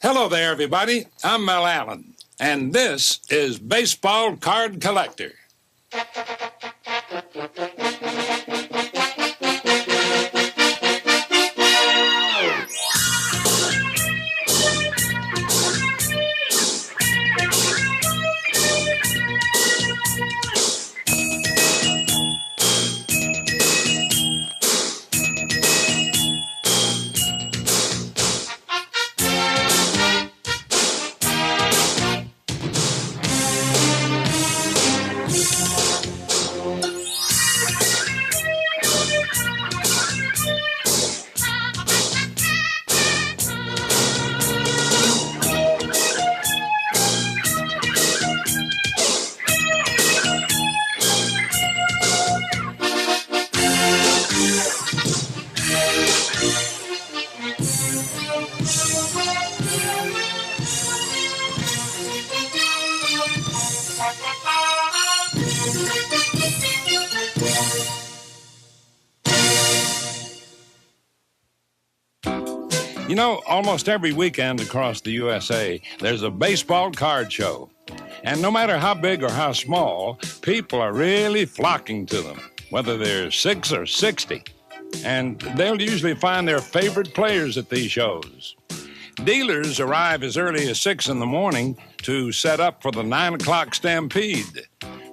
Hello there, everybody. I'm Mel Allen, and this is Baseball Card Collector. You know, almost every weekend across the USA, there's a baseball card show. And no matter how big or how small, people are really flocking to them, whether they're 6 or 60. And they'll usually find their favorite players at these shows. Dealers arrive as early as 6 in the morning to set up for the 9 o'clock stampede.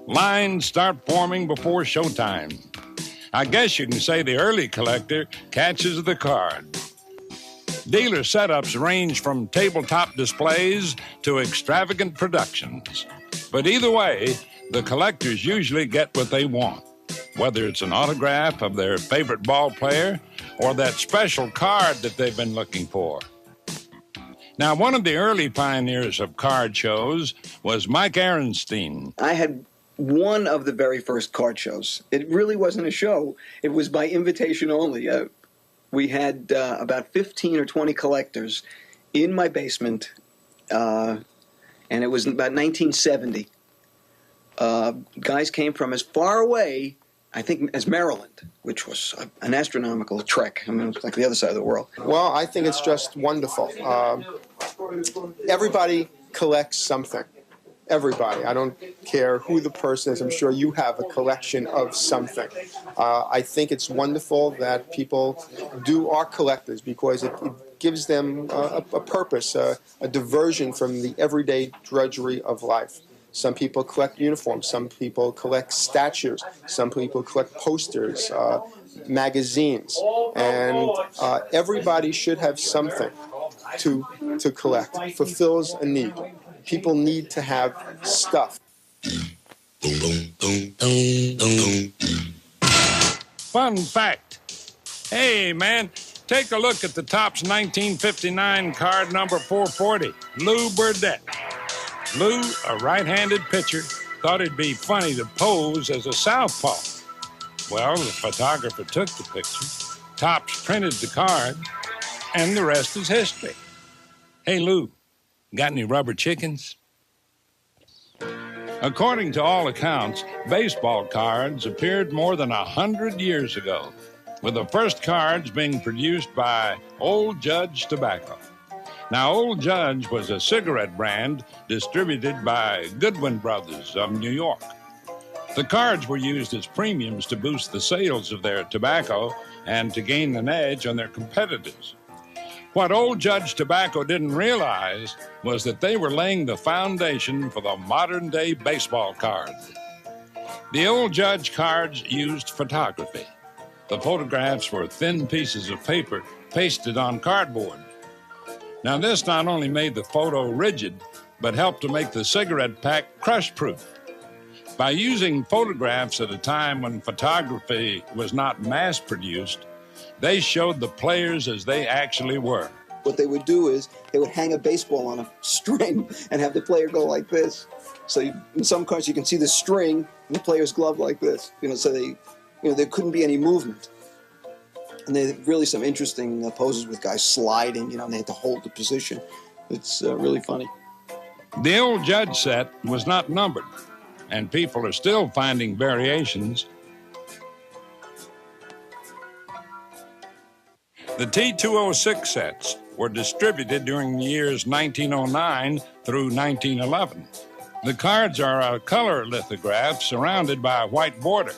Lines start forming before showtime. I guess you can say the early collector catches the card. Dealer setups range from tabletop displays to extravagant productions. But either way, the collectors usually get what they want, whether it's an autograph of their favorite ball player or that special card that they've been looking for. Now, one of the early pioneers of card shows was Mike Aaronstein. I had one of the very first card shows. It really wasn't a show. It was by invitation only. We had about 15 or 20 collectors in my basement, and it was about 1970. Guys came from as far away, I think, as Maryland, which was an astronomical trek. I mean, it was like the other side of the world. Well, I think it's just wonderful. Everybody collects something. Everybody. I don't care who the person is. I'm sure you have a collection of something. I think it's wonderful that people are collectors because it gives them a purpose, a diversion from the everyday drudgery of life. Some people collect uniforms. Some people collect statues. Some people collect posters, magazines. And everybody should have something to collect. It fulfills a need. People need to have stuff. Fun fact. Hey, man, take a look at the Topps 1959 card number 440, Lou Burdett. Lou, a right-handed pitcher, thought it'd be funny to pose as a southpaw. Well, the photographer took the picture, Topps printed the card, and the rest is history. Hey, Lou, got any rubber chickens? According to all accounts, baseball cards appeared more than 100 years ago, with the first cards being produced by Old Judge Tobacco. Now, Old Judge was a cigarette brand distributed by Goodwin Brothers of New York. The cards were used as premiums to boost the sales of their tobacco and to gain an edge on their competitors. What Old Judge Tobacco didn't realize was that they were laying the foundation for the modern-day baseball card. The Old Judge cards used photography. The photographs were thin pieces of paper pasted on cardboard. Now, this not only made the photo rigid, but helped to make the cigarette pack crush-proof. By using photographs at a time when photography was not mass-produced, they showed the players as they actually were. What they would do is they would hang a baseball on a string and have the player go like this. So in some cards you can see the string and the player's glove like this. So there couldn't be any movement. And they really some interesting poses with guys sliding, and they had to hold the position. It's really funny. The Old Judge set was not numbered, and people are still finding variations. The T206 sets were distributed during the years 1909 through 1911. The cards are a color lithograph surrounded by a white border.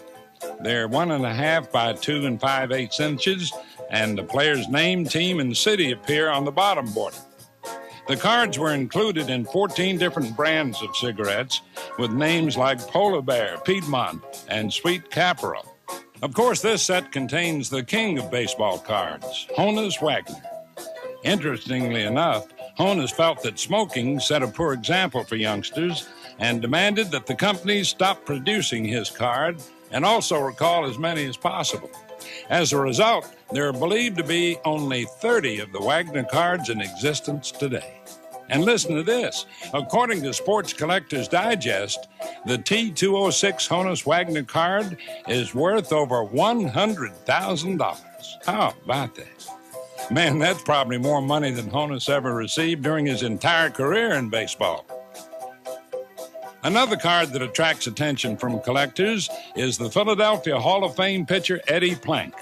They're 1.5 by 2 5/8 inches, and the player's name, team, and city appear on the bottom border. The cards were included in 14 different brands of cigarettes with names like Polar Bear, Piedmont, and Sweet Caporal. Of course, this set contains the king of baseball cards, Honus Wagner. Interestingly enough, Honus felt that smoking set a poor example for youngsters and demanded that the companies stop producing his card and also recall as many as possible. As a result, there are believed to be only 30 of the Wagner cards in existence today. And listen to this. According to Sports Collectors Digest, the T206 Honus Wagner card is worth over $100,000. How about that? Man, that's probably more money than Honus ever received during his entire career in baseball. Another card that attracts attention from collectors is the Philadelphia Hall of Fame pitcher Eddie Plank.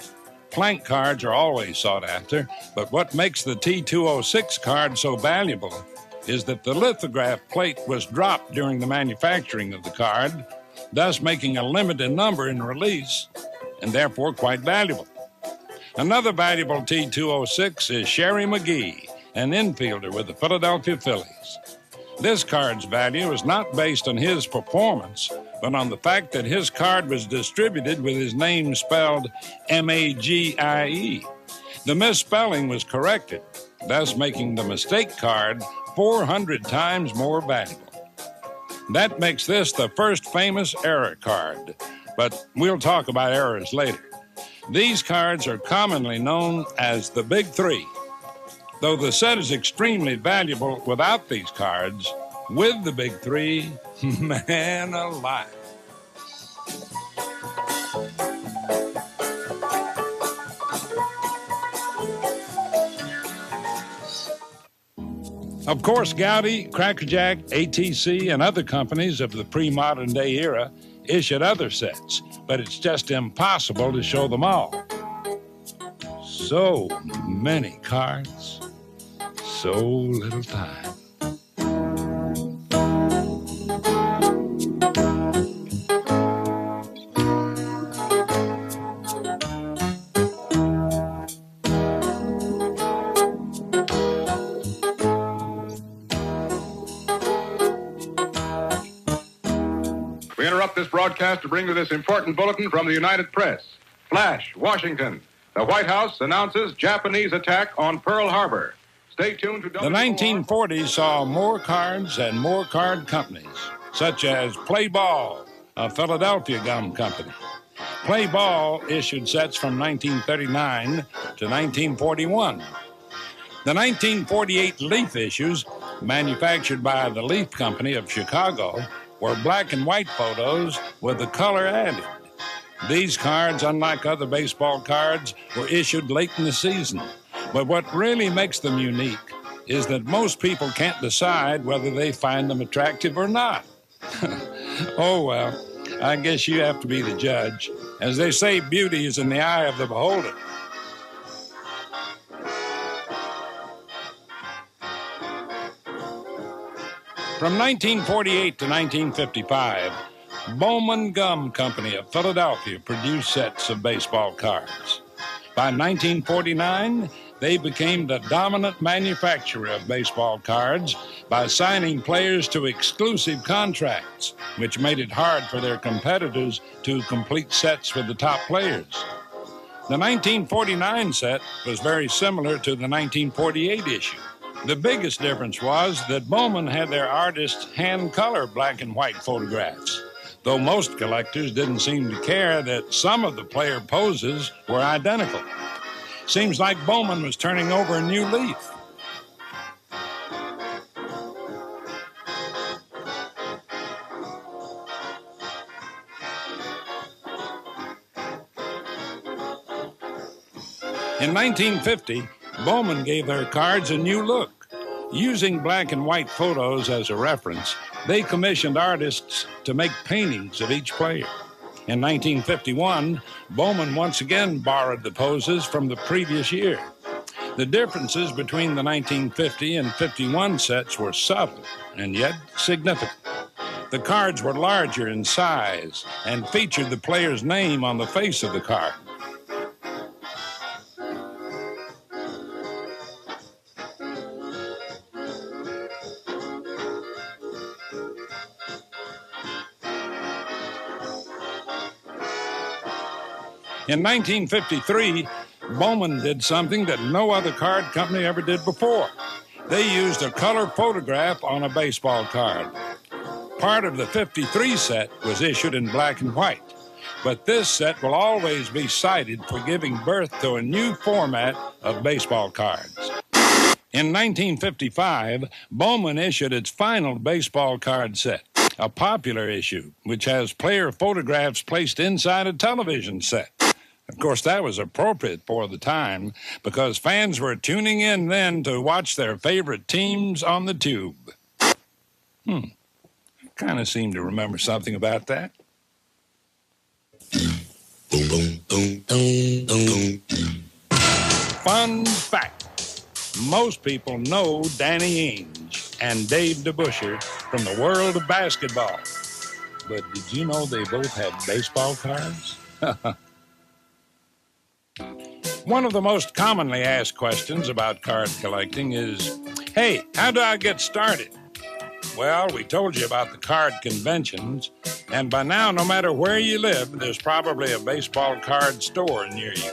Plank cards are always sought after, but what makes the T206 card so valuable is that the lithograph plate was dropped during the manufacturing of the card, thus making a limited number in release and therefore quite valuable. Another valuable T206 is Sherry McGee, an infielder with the Philadelphia Phillies. This card's value is not based on his performance, but on the fact that his card was distributed with his name spelled Magie. The misspelling was corrected, thus making the mistake card 400 times more valuable. That makes this the first famous error card, but we'll talk about errors later. These cards are commonly known as the Big Three. Though the set is extremely valuable without these cards, with the Big Three, man alive. Of course, Gowdy, Crackerjack, ATC, and other companies of the pre-modern day era issued other sets, but it's just impossible to show them all. So many cards, so little time. We interrupt this broadcast to bring you this important bulletin from the United Press. Flash, Washington. The White House announces Japanese attack on Pearl Harbor. Stay tuned to The 1940s saw more cards and more card companies, such as Play Ball, a Philadelphia gum company. Play Ball issued sets from 1939 to 1941. The 1948 Leaf issues, manufactured by the Leaf Company of Chicago, were black and white photos with the color added. These cards, unlike other baseball cards, were issued late in the season. But what really makes them unique is that most people can't decide whether they find them attractive or not. Oh, well, I guess you have to be the judge. As they say, beauty is in the eye of the beholder. From 1948 to 1955, Bowman Gum Company of Philadelphia produced sets of baseball cards. By 1949, they became the dominant manufacturer of baseball cards by signing players to exclusive contracts, which made it hard for their competitors to complete sets with the top players. The 1949 set was very similar to the 1948 issue. The biggest difference was that Bowman had their artists hand-color black and white photographs, though most collectors didn't seem to care that some of the player poses were identical. Seems like Bowman was turning over a new leaf. In 1950, Bowman gave their cards a new look. Using black and white photos as a reference, they commissioned artists to make paintings of each player. In 1951, Bowman once again borrowed the poses from the previous year. The differences between the 1950 and 51 sets were subtle and yet significant. The cards were larger in size and featured the player's name on the face of the card. In 1953, Bowman did something that no other card company ever did before. They used a color photograph on a baseball card. Part of the 53 set was issued in black and white, but this set will always be cited for giving birth to a new format of baseball cards. In 1955, Bowman issued its final baseball card set, a popular issue, which has player photographs placed inside a television set. Of course, that was appropriate for the time because fans were tuning in then to watch their favorite teams on the tube. I kind of seem to remember something about that. Fun fact. Most people know Danny Ainge and Dave DeBusschere from the world of basketball. But did you know they both had baseball cards? One of the most commonly asked questions about card collecting is, hey, how do I get started? Well, we told you about the card conventions, and by now, no matter where you live, there's probably a baseball card store near you.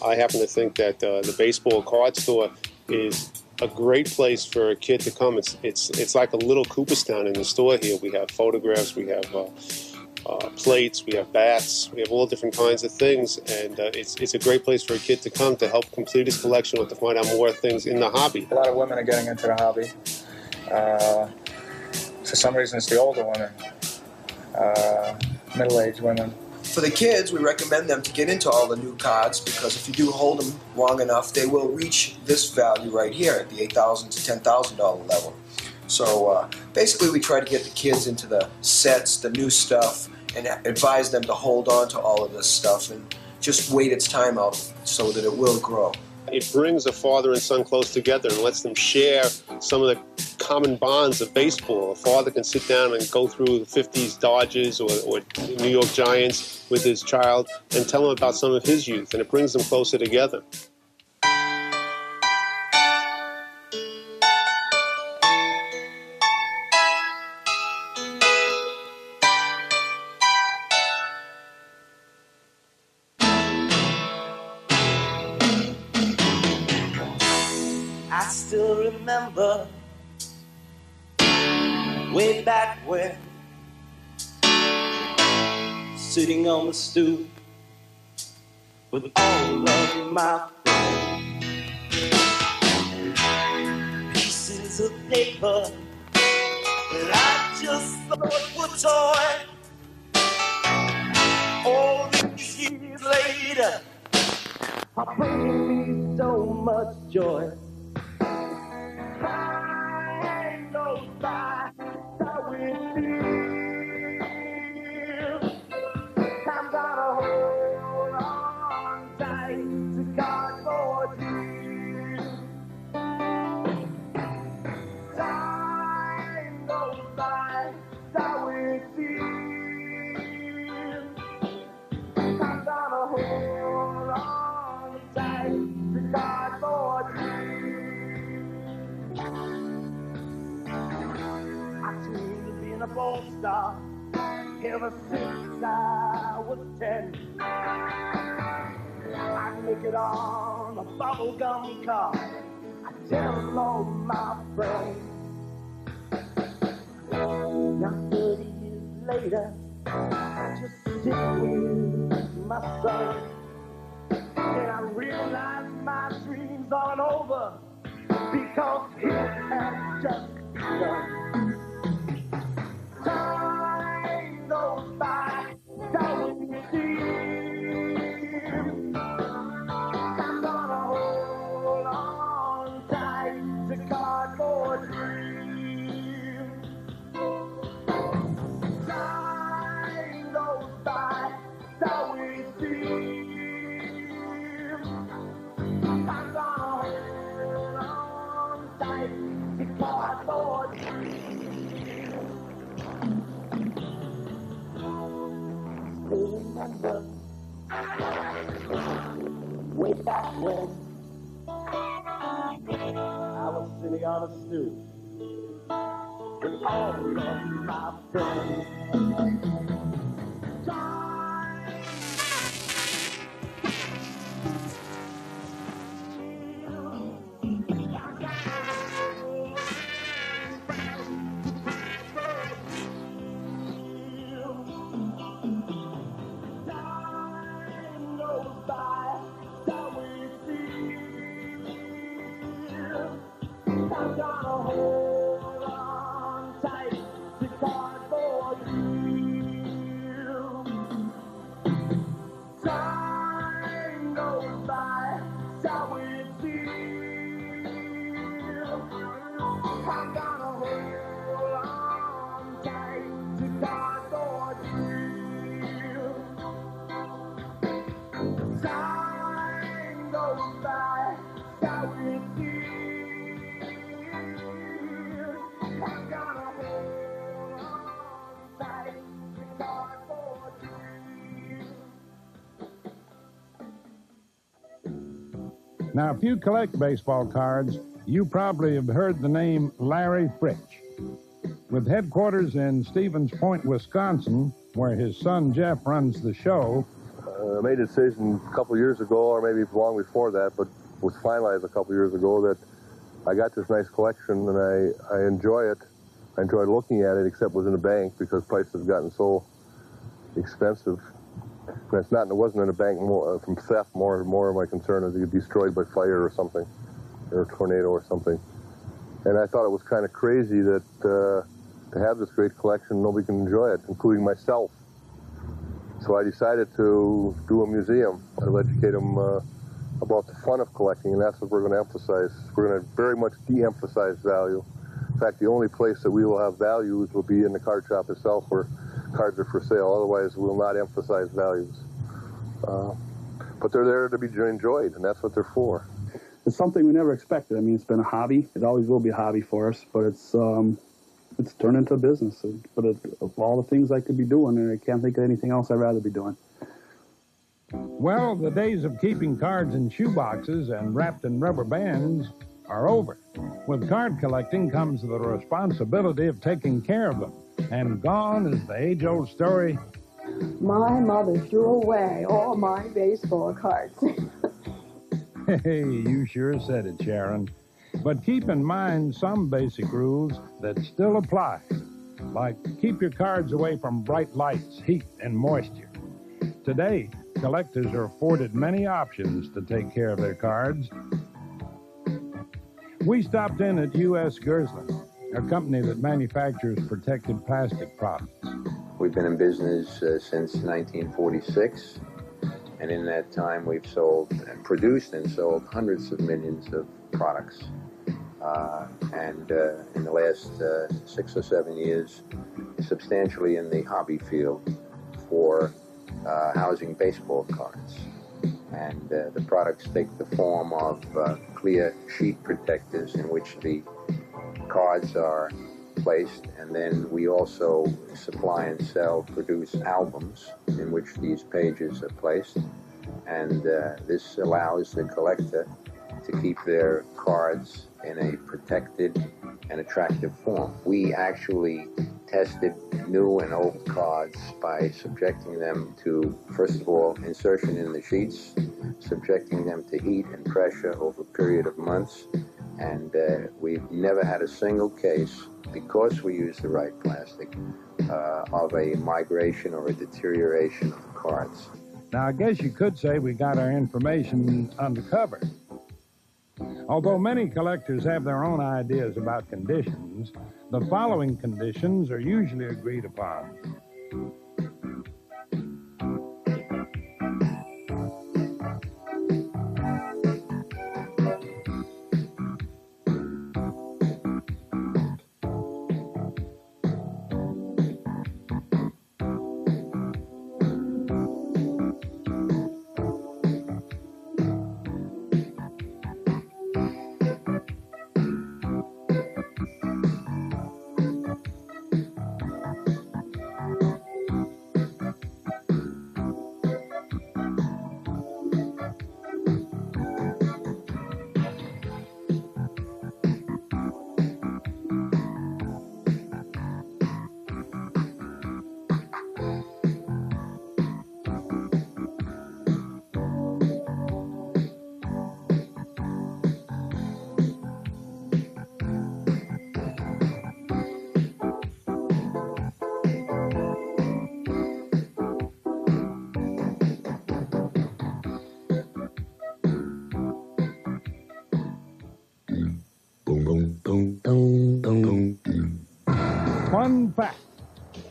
I happen to think that the baseball card store is a great place for a kid to come. It's like a little Cooperstown in the store here. We have photographs, we have plates, we have bats, we have all different kinds of things, and it's a great place for a kid to come to help complete his collection or to find out more things in the hobby. A lot of women are getting into the hobby. For some reason, it's the older women, middle-aged women. For the kids, we recommend them to get into all the new cards because if you do hold them long enough, they will reach this value right here at the $8,000 to $10,000 level. So basically, we try to get the kids into the sets, the new stuff, and advise them to hold on to all of this stuff and just wait its time out so that it will grow. It brings a father and son close together and lets them share some of the common bonds of baseball. A father can sit down and go through the 50s Dodgers or New York Giants with his child and tell him about some of his youth, and it brings them closer together. I still remember way back when, sitting on the stoop with all of my friends, pieces of paper that I just thought were toy. All these years later are bringing me so much joy. Time goes by, so it feels. Time gotta hold on tight to cardboard dreams. Time goes by, so it feels. Time gotta hold on tight to cardboard dreams. I dreamed of being a porn star ever since I was 10. I'd make it on a bubblegum car. I'd tell all my friends. Now 30 years later, I just sit with my son, and I realize my dreams aren't over because it has just begun. Time goes by, so it seems. I'm gonna hold on tight to cardboard dreams. Time goes by, so it seems. I'm gonna hold cardboard. Still remember way back when I was sitting on a stoop with all of my friends. Time goes by, so we feel I'm gonna hold on tight to cardboard. Time goes by, so we feel I'm gonna hold on tight to cardboard. Time goes by, so we feel I'm gonna hold on tight to cardboard. Now, if you collect baseball cards, you probably have heard the name Larry Fritch. With headquarters in Stevens Point, Wisconsin, where his son Jeff runs the show, I made a decision a couple years ago, or maybe long before that, but was finalized a couple years ago, that I got this nice collection and I enjoy it. I enjoy looking at it, except it was in a bank because prices have gotten so expensive. And it wasn't in a bank from theft. More of my concern is it get destroyed by fire or something, or a tornado or something. And I thought it was kind of crazy that to have this great collection, nobody can enjoy it, including myself. So I decided to do a museum. I'll educate them about the fun of collecting, and that's what we're going to emphasize. We're going to very much de-emphasize value. In fact, the only place that we will have values will be in the card shop itself, where cards are for sale. Otherwise, we'll not emphasize values. But they're there to be enjoyed, and that's what they're for. It's something we never expected. I mean, it's been a hobby. It always will be a hobby for us, but it's turned into a business. But of all the things I could be doing, and I can't think of anything else I'd rather be doing. well, the days of keeping cards in shoeboxes and wrapped in rubber bands are over. With card collecting comes the responsibility of taking care of them. And gone is the age-old story, my mother threw away all my baseball cards. hey, you sure said it, Sharon. But keep in mind some basic rules that still apply, like keep your cards away from bright lights, heat, and moisture. Today, collectors are afforded many options to take care of their cards. We stopped in at U.S. Gersler, a company that manufactures protected plastic products. We've been in business since 1946, and in that time we've produced and sold hundreds of millions of products. And in the last 6 or 7 years, substantially in the hobby field for housing baseball cards. And the products take the form of clear sheet protectors in which the cards are placed, and then we also supply and produce albums in which these pages are placed, and this allows the collector to keep their cards in a protected and attractive form. We actually tested new and old cards by subjecting them to, first of all, insertion in the sheets, subjecting them to heat and pressure over a period of months, and we've never had a single case, because we use the right plastic, of a migration or a deterioration of the cards. Now, I guess you could say we got our information undercover. Although many collectors have their own ideas about conditions, the following conditions are usually agreed upon. Fun fact.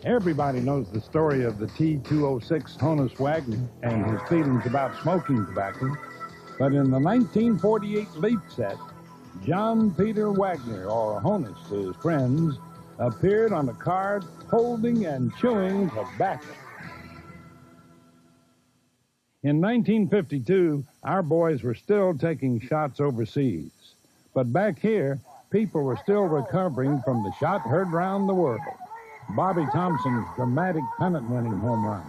Everybody knows the story of the T-206 Honus Wagner and his feelings about smoking tobacco. But in the 1948 Leaf set, John Peter Wagner, or Honus to his friends, appeared on a card holding and chewing tobacco. In 1952, our boys were still taking shots overseas. But back here, people were still recovering from the shot heard round the world. Bobby Thompson's dramatic pennant-winning home run.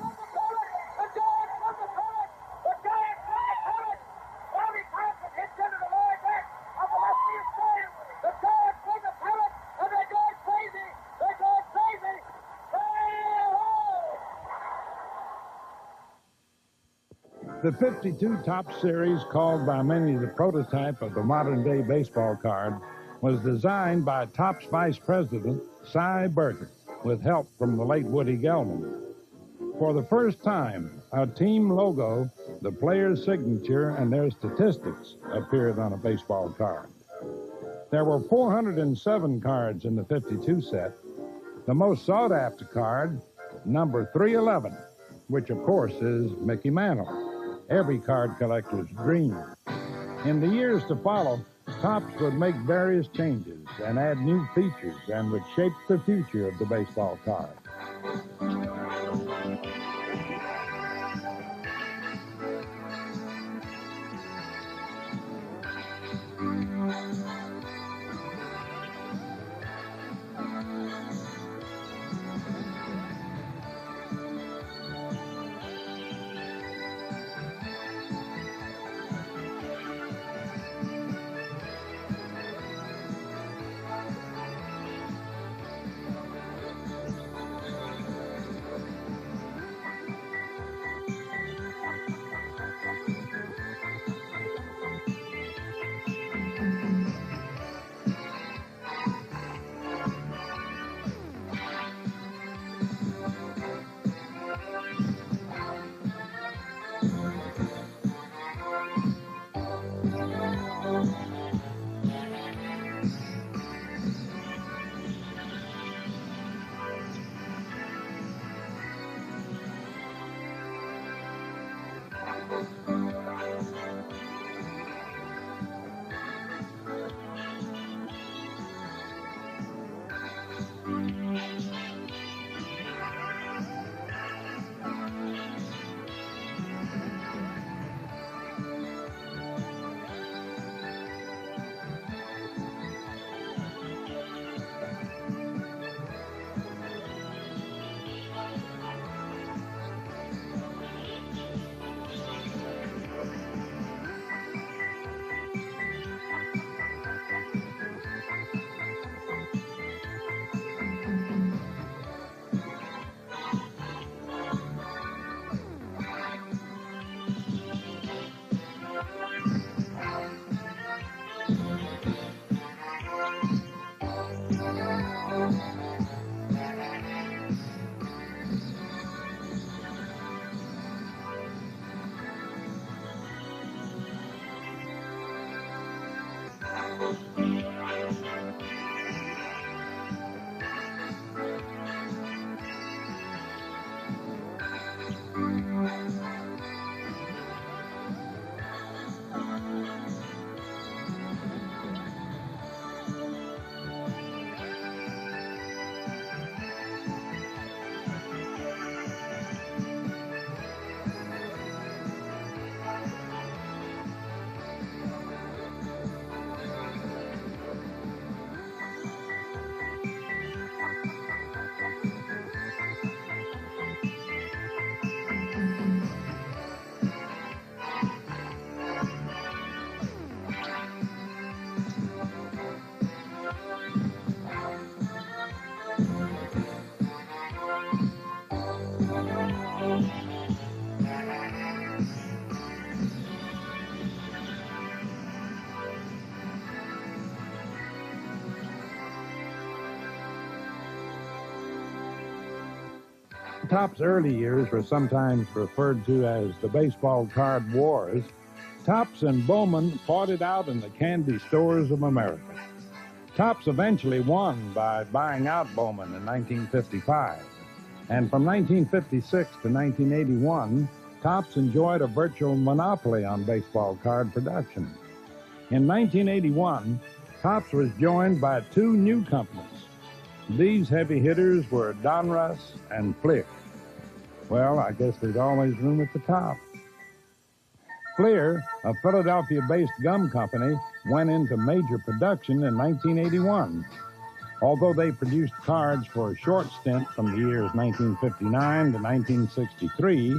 The 52 Topps series, called by many the prototype of the modern-day baseball card, was designed by Topps Vice President Cy Berger, with help from the late Woody Gelman. For the first time, a team logo, the player's signature, and their statistics appeared on a baseball card. There were 407 cards in the 52 set. The most sought-after card, number 311, which of course is Mickey Mantle, every card collector's dream. In the years to follow, Topps would make various changes and add new features and would shape the future of the baseball card. Topps' early years were sometimes referred to as the baseball card wars. Topps and Bowman fought it out in the candy stores of America. Topps eventually won by buying out Bowman in 1955. And from 1956 to 1981, Topps enjoyed a virtual monopoly on baseball card production. In 1981, Topps was joined by two new companies. These heavy hitters were Donruss and Fleer. Well, I guess there's always room at the top. Fleer, a Philadelphia-based gum company, went into major production in 1981. Although they produced cards for a short stint from the years 1959 to 1963,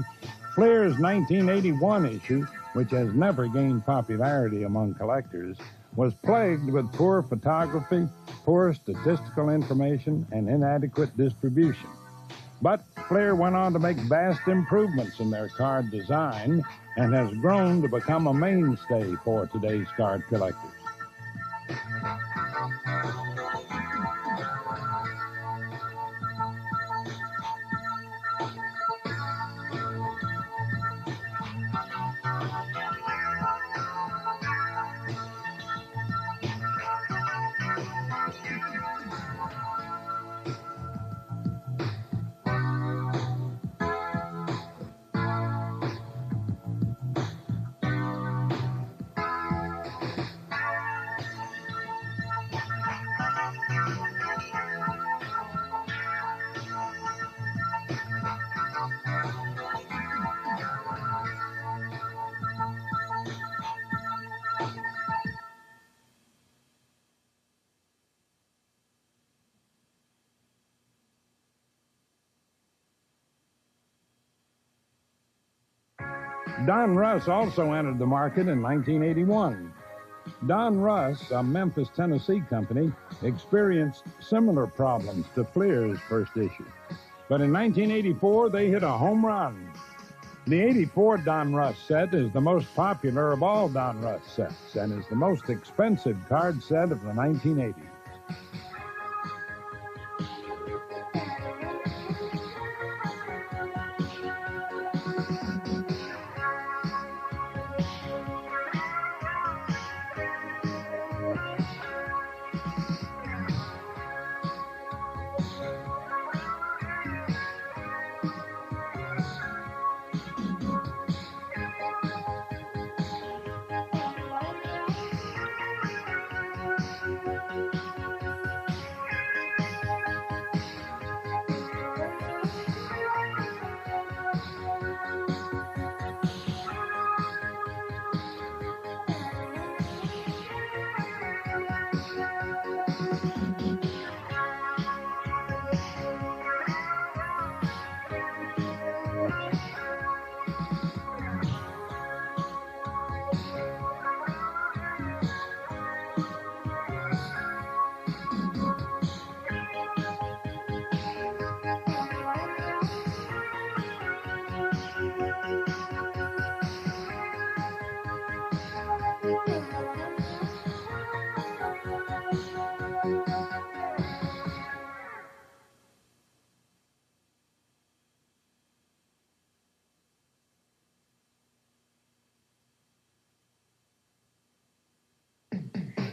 Fleer's 1981 issue, which has never gained popularity among collectors, was plagued with poor photography, poor statistical information, and inadequate distribution. But Fleer went on to make vast improvements in their card design and has grown to become a mainstay for today's card collectors. Don Russ also entered the market in 1981. Don Russ, a Memphis, Tennessee company, experienced similar problems to Fleer's first issue. But in 1984, they hit a home run. The 84 Don Russ set is the most popular of all Don Russ sets and is the most expensive card set of the 1980s.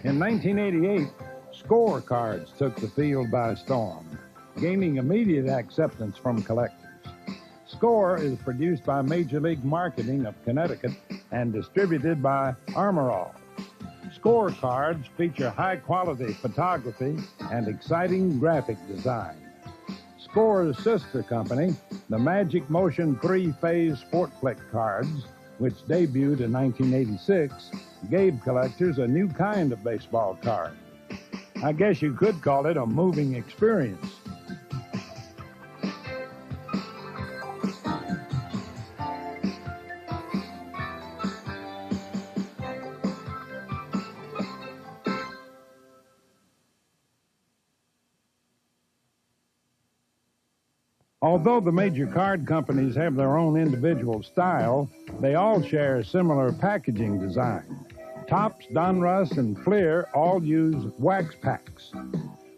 In 1988, score cards took the field by storm, gaining immediate acceptance from collectors. Score is produced by Major League Marketing of Connecticut and distributed by Armorall. Score cards feature high-quality photography and exciting graphic design. Score's sister company, the Magic Motion 3-phase Sport Flick cards, which debuted in 1986, gave collectors a new kind of baseball card. I guess you could call it a moving experience. Although the major card companies have their own individual style, they all share similar packaging design. Topps, Donruss, and Fleer all use wax packs.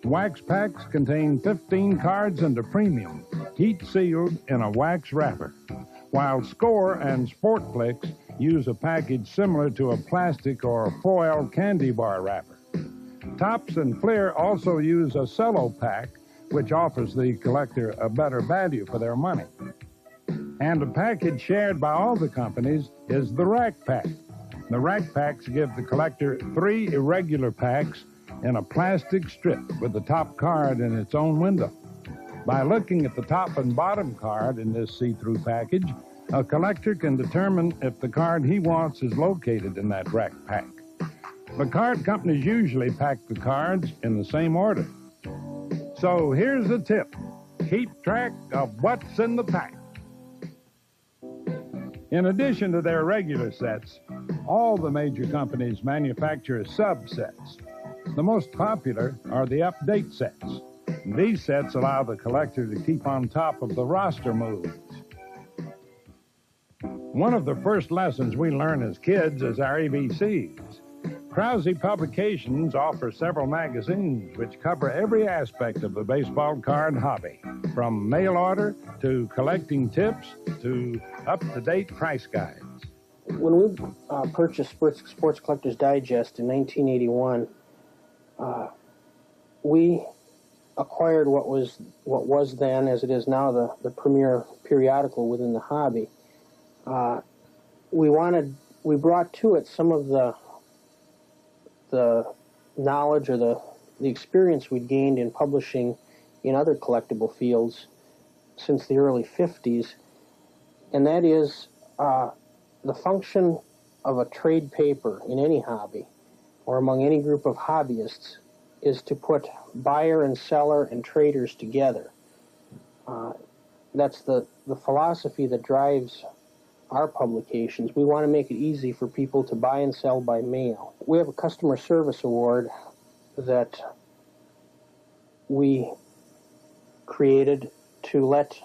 Wax packs contain 15 cards and a premium, heat-sealed in a wax wrapper, while Score and Sport Flicks use a package similar to a plastic or foil candy bar wrapper. Topps and Fleer also use a cello pack, which offers the collector a better value for their money. And a package shared by all the companies is the rack pack. The rack packs give the collector 3 irregular packs in a plastic strip with the top card in its own window. By looking at the top and bottom card in this see-through package, a collector can determine if the card he wants is located in that rack pack. The card companies usually pack the cards in the same order. So here's the tip. Keep track of what's in the pack. In addition to their regular sets, all the major companies manufacture subsets. The most popular are the update sets. These sets allow the collector to keep on top of the roster moves. One of the first lessons we learn as kids is our ABCs. Krause Publications offer several magazines which cover every aspect of the baseball card hobby, from mail order to collecting tips to up-to-date price guides. When we purchased Sports Collector's Digest in 1981, we acquired what was then, as it is now, the premier periodical within the hobby. We brought to it some of the knowledge or the experience we'd gained in publishing in other collectible fields since the early 50s, and that is the function of a trade paper in any hobby or among any group of hobbyists is to put buyer and seller and traders together. That's the philosophy that drives our publications. We want to make it easy for people to buy and sell by mail. We have a customer service award that we created to let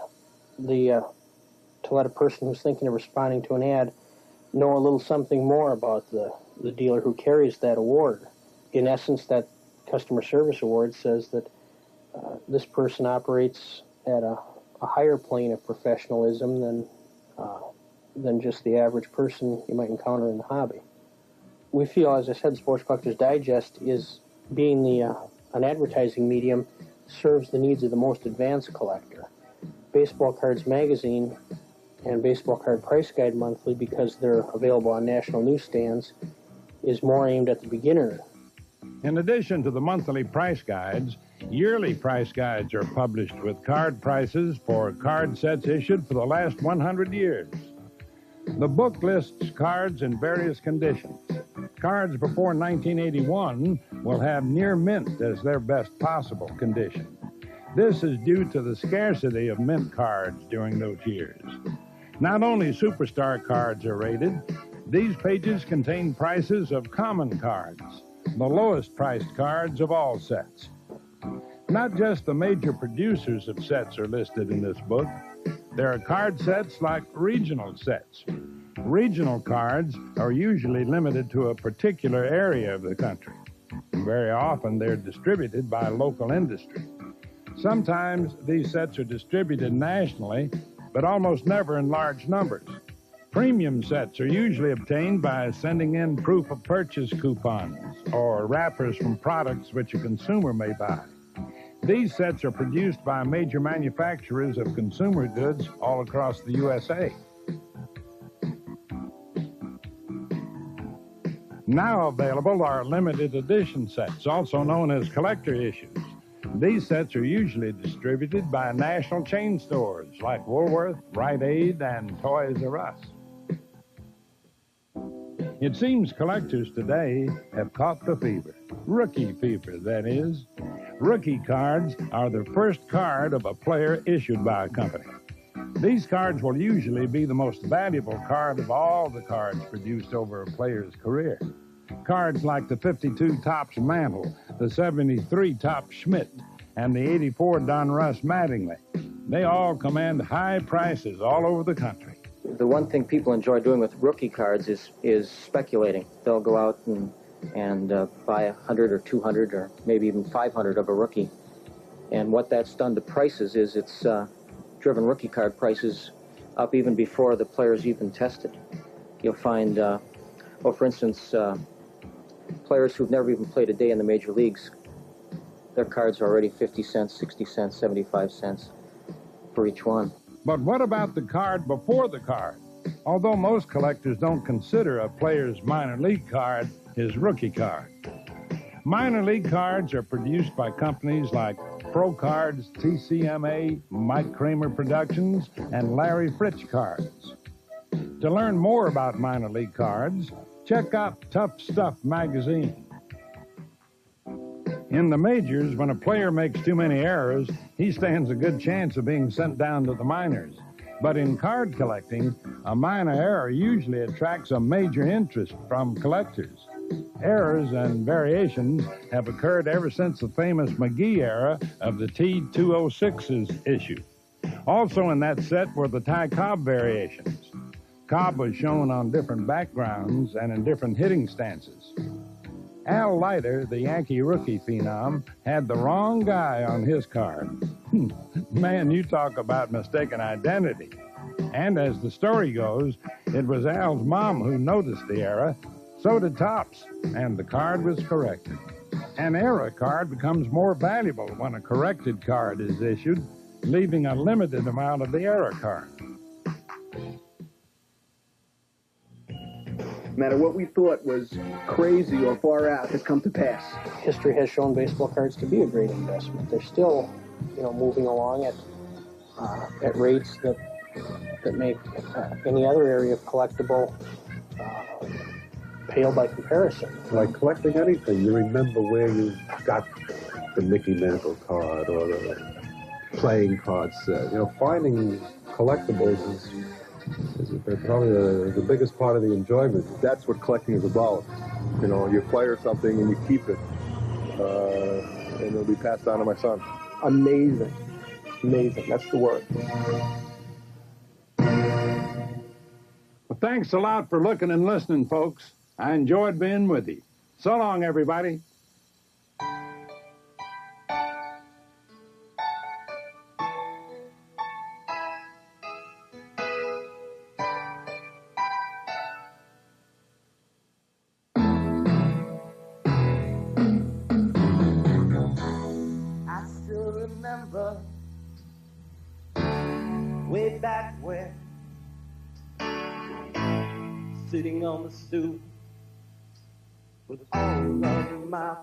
a person who's thinking of responding to an ad know a little something more about the dealer who carries that award. In essence, that customer service award says that this person operates at a higher plane of professionalism than just the average person you might encounter in the hobby. We feel, as I said, Sports Collector's Digest is being an advertising medium, serves the needs of the most advanced collector. Baseball Cards Magazine and Baseball Card Price Guide Monthly, because they're available on national newsstands, is more aimed at the beginner. In addition to the monthly price guides, yearly price guides are published with card prices for card sets issued for the last 100 years. The book lists cards in various conditions. Cards before 1981 will have near mint as their best possible condition. This is due to the scarcity of mint cards during those years. Not only superstar cards are rated, these pages contain prices of common cards, the lowest priced cards of all sets. Not just the major producers of sets are listed in this book. There are card sets like regional sets. Regional cards are usually limited to a particular area of the country. Very often they're distributed by local industry. Sometimes these sets are distributed nationally, but almost never in large numbers. Premium sets are usually obtained by sending in proof of purchase coupons or wrappers from products which a consumer may buy. These sets are produced by major manufacturers of consumer goods all across the USA. Now available are limited edition sets, also known as collector issues. These sets are usually distributed by national chain stores like Woolworth, Rite Aid, and Toys R Us. It seems collectors today have caught the fever. Rookie fever, that is. Rookie cards are the first card of a player issued by a company. These cards will usually be the most valuable card of all the cards produced over a player's career. Cards like the 52 Topps Mantle, the 73 Topps Schmidt, and the 84 Donruss Mattingly. They all command high prices all over the country. The one thing people enjoy doing with rookie cards is speculating. They'll go out and buy 100 or 200 or maybe even 500 of a rookie. And what that's done to prices is it's driven rookie card prices up even before the player's even tested. You'll find, for instance, players who've never even played a day in the major leagues, their cards are already 50 cents, 60 cents, 75 cents for each one. But what about the card before the card? Although most collectors don't consider a player's minor league card his rookie card. Minor league cards are produced by companies like Pro Cards, TCMA, Mike Kramer Productions, and Larry Fritz Cards. To learn more about minor league cards, check out Tough Stuff magazine. In the majors, when a player makes too many errors, he stands a good chance of being sent down to the minors. But in card collecting, a minor error usually attracts a major interest from collectors. Errors and variations have occurred ever since the famous McGee era of the T206's issue. Also in that set were the Ty Cobb variations. Cobb was shown on different backgrounds and in different hitting stances. Al Leiter, the Yankee rookie phenom, had the wrong guy on his card. Man, you talk about mistaken identity. And as the story goes, it was Al's mom who noticed the error. So did Topps, and the card was corrected. An error card becomes more valuable when a corrected card is issued, leaving a limited amount of the error card. No matter what we thought was crazy or far out has come to pass. History has shown baseball cards to be a great investment. They're still, moving along at rates that make any other area of collectible pale by comparison. Like collecting anything, you remember where you got the Mickey Mantle card or the playing card set. Finding collectibles is probably the biggest part of the enjoyment. That's what collecting is about. You acquire something and you keep it, and it'll be passed on to my son. Amazing. Amazing. That's the word. Well, thanks a lot for looking and listening, folks. I enjoyed being with you. So long, everybody. I still remember way back when, sitting on the stoop with all of my